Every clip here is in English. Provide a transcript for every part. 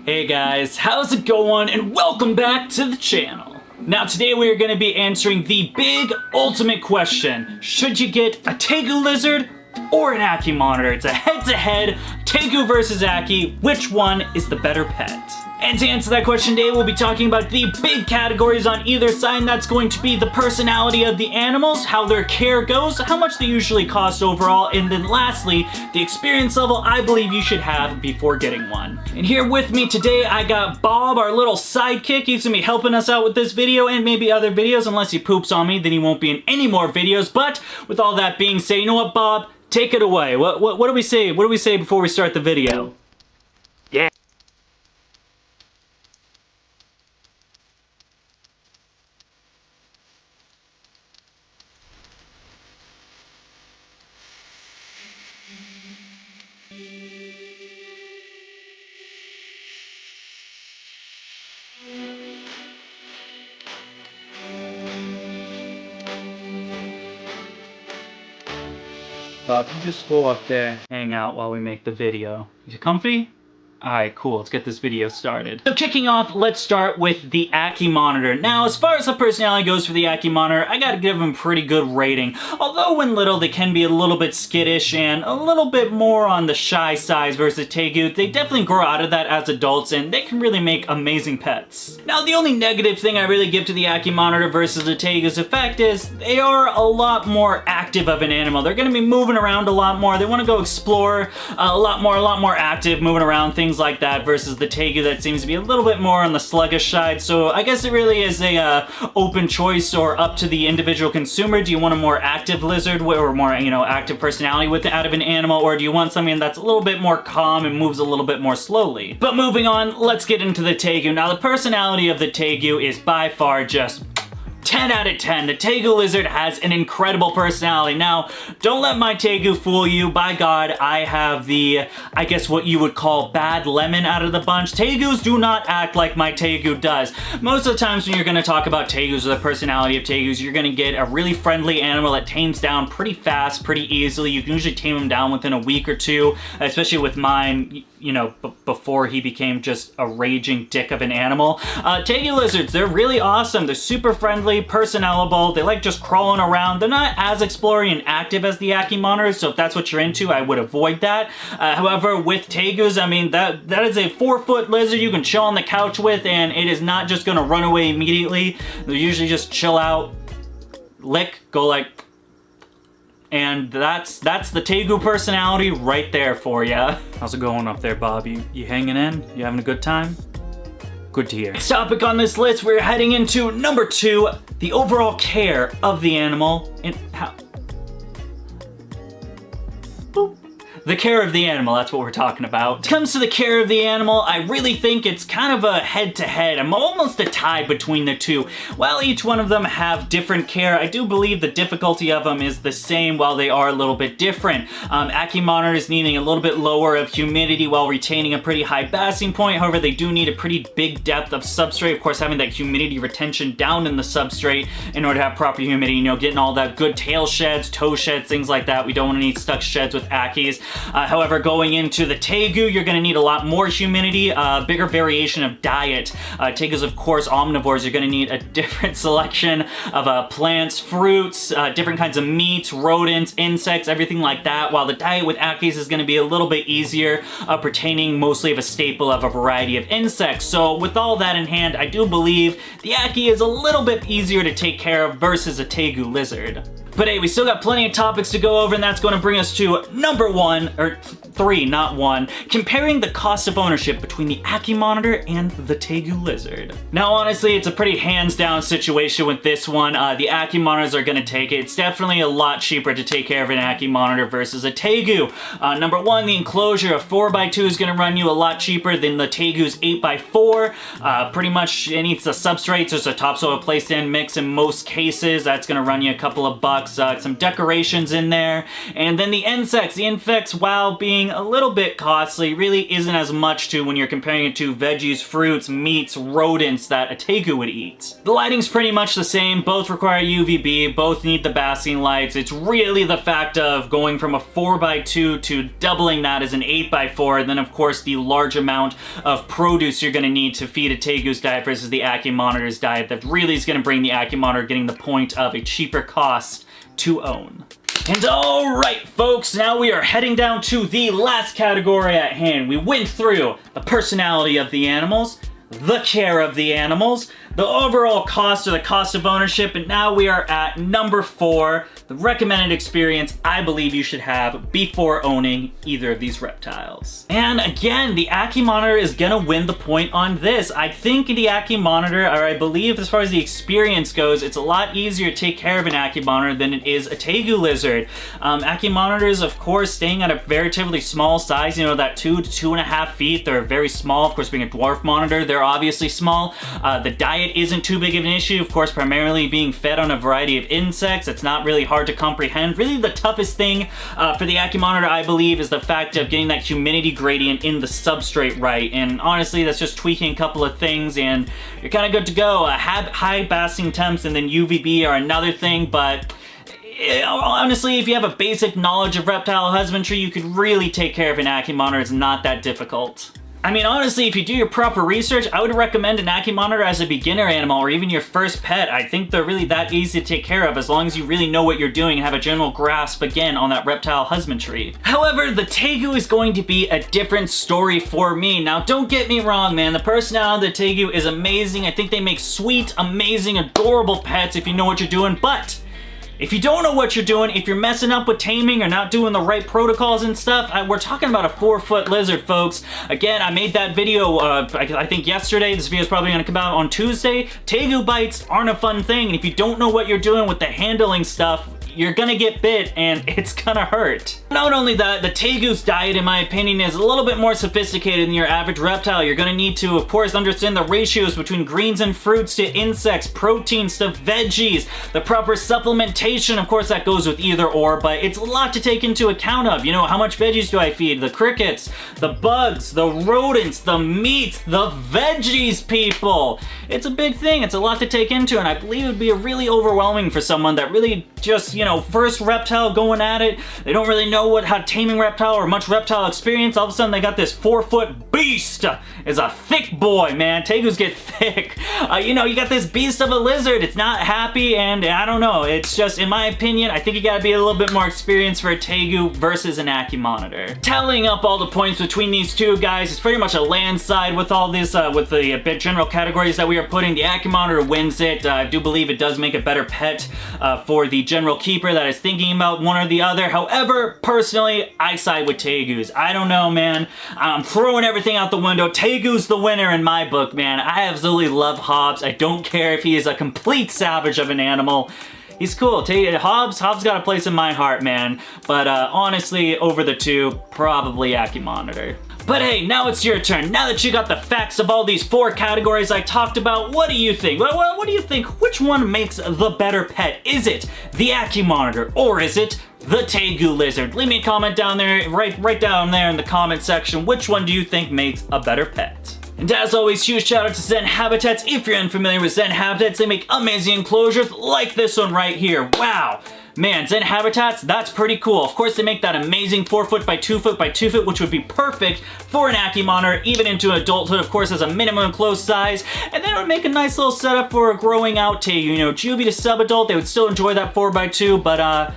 Hey guys, how's it going? And welcome back to the channel. Now today we are going to be answering the big ultimate question. Should you get a Tegu lizard or an Ackie monitor? It's a head-to-head Tegu versus Ackie. Which one is the better pet? And to answer that question today, we'll be talking about the big categories on either side, and that's going to be the personality of the animals, how their care goes, how much they usually cost overall, and then lastly, the experience level I believe you should have before getting one. And here with me today, I got Bob, our little sidekick. He's gonna be helping us out with this video and maybe other videos. Unless he poops on me, then he won't be in any more videos. But with all that being said, you know what, Bob? Take it away. What do we say? What do we say before we start the video? Yeah. Bob, you just go up there, hang out while we make the video. You comfy? Alright, cool, let's get this video started. So kicking off, let's start with the Ackie monitor. Now, as far as the personality goes for the Ackie monitor, I gotta give them a pretty good rating. Although when little, they can be a little bit skittish and a little bit more on the shy side versus Tegu. They definitely grow out of that as adults and they can really make amazing pets. Now, the only negative thing I really give to the Ackie monitor versus the Tegu's effect is they are a lot more active of an animal. They're gonna be moving around a lot more. They wanna go explore a lot more active, moving around, things like that, versus the Tegu that seems to be a little bit more on the sluggish side. So I guess it really is a open choice or up to the individual consumer. Do you want a more active lizard or more, active personality out of an animal, or do you want something that's a little bit more calm and moves a little bit more slowly? But moving on, let's get into the Tegu. Now the personality of the Tegu is by far just 10 out of 10. The Tegu lizard has an incredible personality. Now, don't let my Tegu fool you. By God, I have the, I guess what you would call bad lemon out of the bunch. Tegus do not act like my Tegu does. Most of the times when you're gonna talk about Tegus or the personality of Tegus, you're gonna get a really friendly animal that tames down pretty fast, pretty easily. You can usually tame him down within a week or two, especially with mine, before he became just a raging dick of an animal. Tegu lizards, they're really awesome. They're super friendly, personable. They like just crawling around. They're not as exploring and active as the Ackie monitors, so if that's what you're into, I would avoid that. However, with Tegus, I mean, that is a 4-foot lizard you can chill on the couch with, and it is not just gonna run away immediately. They usually just chill out, lick, go like, and that's the Tegu personality right there for ya. How's it going up there, Bob? You hanging in? You having a good time? Good to hear. Next topic on this list, we're heading into number 2, the overall care of the animal and how... Boop. The care of the animal, that's what we're talking about. When it comes to the care of the animal, I really think it's kind of a head-to-head. I'm almost a tie between the two. While each one of them have different care, I do believe the difficulty of them is the same while they are a little bit different. Ackie monitors needing a little bit lower of humidity while retaining a pretty high basking point. However, they do need a pretty big depth of substrate. Of course, having that humidity retention down in the substrate in order to have proper humidity, getting all that good tail sheds, toe sheds, things like that. We don't want to need stuck sheds with Ackies. However, going into the Tegu, you're going to need a lot more humidity, bigger variation of diet. Tegus, of course, omnivores, you're going to need a different selection of plants, fruits, different kinds of meats, rodents, insects, everything like that, while the diet with Ackies is going to be a little bit easier, pertaining mostly of a staple of a variety of insects. So with all that in hand, I do believe the Ackie is a little bit easier to take care of versus a Tegu lizard. But hey, we still got plenty of topics to go over, and that's going to bring us to number 1, or 3, not 1, comparing the cost of ownership between the Ackie monitor and the Tegu lizard. Now, honestly, it's a pretty hands-down situation with this one. The Ackie monitors are going to take it. It's definitely a lot cheaper to take care of an Ackie monitor versus a Tegu. Number 1, the enclosure of 4x2 is going to run you a lot cheaper than the Tegu's 8x4. Pretty much, it needs the substrates. There's a topsoil placed in mix in most cases. That's going to run you a couple of bucks. blocks, some decorations in there. And then the insects. The insects, while being a little bit costly, really isn't as much to when you're comparing it to veggies, fruits, meats, rodents that a tegu would eat. The lighting's pretty much the same. Both require UVB, both need the basking lights. It's really the fact of going from a 4x2 to doubling that as an 8x4, and then of course the large amount of produce you're going to need to feed a tegu's diet versus the Ackie monitor's diet that really is going to bring the Ackie monitor getting the point of a cheaper cost to own. And alright folks, now we are heading down to the last category at hand. We went through the personality of the animals, the care of the animals, the overall cost or the cost of ownership, and now we are at number 4, the recommended experience I believe you should have before owning either of these reptiles. And again, the Ackie monitor is gonna win the point on this. I think the Ackie monitor, or I believe as far as the experience goes, it's a lot easier to take care of an Ackie monitor than it is a tegu lizard. Ackie monitors, of course, staying at a relatively small size, you know, that 2 to 2.5 feet, they're very small. Of course, being a dwarf monitor, they're obviously small. The diet isn't too big of an issue, of course, primarily being fed on a variety of insects. It's not really hard to comprehend. Really the toughest thing for the Ackie monitor, I believe, is the fact of getting that humidity gradient in the substrate right, and honestly that's just tweaking a couple of things and you're kind of good to go. High basking temps and then UVB are another thing, but honestly, if you have a basic knowledge of reptile husbandry, you could really take care of an Ackie monitor. It's not that difficult. I mean, honestly, if you do your proper research, I would recommend an Ackie monitor as a beginner animal or even your first pet. I think they're really that easy to take care of as long as you really know what you're doing and have a general grasp, again, on that reptile husbandry. However, the tegu is going to be a different story for me. Now, don't get me wrong, man. The personality of the tegu is amazing. I think they make sweet, amazing, adorable pets if you know what you're doing, but if you don't know what you're doing, if you're messing up with taming or not doing the right protocols and stuff, we're talking about a 4-foot lizard, folks. Again, I made that video, I think yesterday. This video is probably gonna come out on Tuesday. Tegu bites aren't a fun thing, and if you don't know what you're doing with the handling stuff, you're gonna get bit and it's gonna hurt. Not only that, the tegu's diet, in my opinion, is a little bit more sophisticated than your average reptile. You're gonna need to, of course, understand the ratios between greens and fruits to insects, proteins to veggies, the proper supplementation, of course, that goes with either or, but it's a lot to take into account of. You know, how much veggies do I feed? The crickets, the bugs, the rodents, the meats, the veggies, people. It's a big thing. It's a lot to take into, and I believe it would be really overwhelming for someone that really just, you know, first reptile going at it. They don't really know how taming reptile or much reptile experience. All of a sudden they got this 4-foot beast. It's a thick boy, man. Tegus get thick. You know, you got this beast of a lizard. It's not happy, and I don't know. It's just, in my opinion, I think you gotta be a little bit more experienced for a tegu versus an Ackie monitor. Tallying up all the points between these two guys, it's pretty much a landslide with all this, with the general categories that we are putting. The Ackie monitor wins it. I do believe it does make a better pet for the general keeper that is thinking about one or the other. However, personally, I side with tegus. I don't know, man. I'm throwing everything out the window. Tegu's the winner in my book, man. I absolutely love Hobbs. I don't care if he is a complete savage of an animal. He's cool. Hobbs got a place in my heart, man. But honestly, over the two, probably Ackie monitor. But hey, now it's your turn. Now that you got the facts of all these 4 categories I talked about, what do you think? What do you think? Which one makes the better pet? Is it the Ackie monitor or is it the tegu lizard? Leave me a comment down there, right down there in the comment section. Which one do you think makes a better pet? And as always, huge shout out to Zen Habitats. If you're unfamiliar with Zen Habitats, they make amazing enclosures like this one right here. Wow. Man, Zen Habitats, that's pretty cool. Of course, they make that amazing 4-foot by 2-foot by 2-foot, which would be perfect for an Ackie monitor, even into adulthood, of course, as a minimum enclosed size. And then it would make a nice little setup for a growing out tegu. You know, juvie to subadult, they would still enjoy that 4x2, but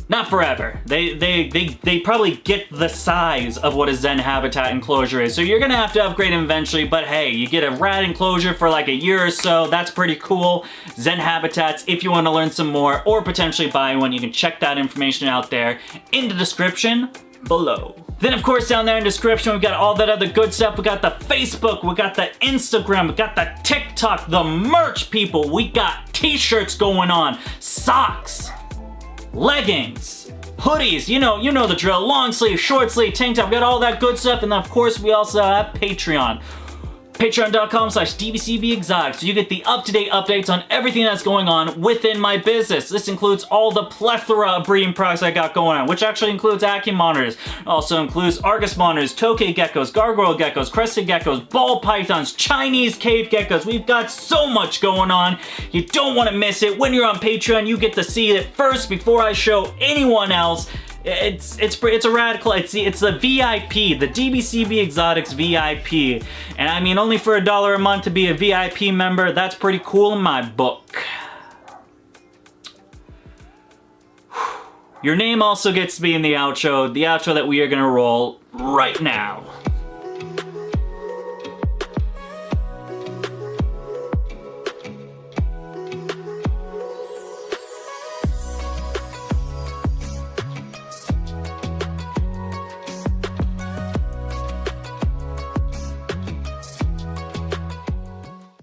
not forever. They probably get the size of what a Zen Habitat enclosure is. So you're gonna have to upgrade them eventually, but hey, you get a rad enclosure for like a year or so. That's pretty cool. Zen Habitats, if you wanna learn some more or potentially buy one, you can check that information out there in the description below. Then of course down there in the description we've got all that other good stuff. We got the Facebook, we got the Instagram, we got the TikTok, the merch, people. We got t-shirts going on, socks, leggings, hoodies, you know the drill, long sleeve, short sleeve, tank top, we got all that good stuff, and then of course we also have Patreon. Patreon.com/dbcbexotic, so you get the up-to-date updates on everything that's going on within my business. This includes all the plethora of breeding products I got going on, which actually includes Ackie monitors, also includes Argus monitors, tokay geckos, gargoyle geckos, crested geckos, ball pythons, Chinese cave geckos. We've got so much going on. You don't want to miss it. When you're on Patreon, you get to see it first before I show anyone else. It's a radical, it's the VIP, the DBCB Exotics VIP. And I mean, only for $1 a month to be a VIP member, that's pretty cool in my book. Your name also gets to be in the outro that we are gonna roll right now.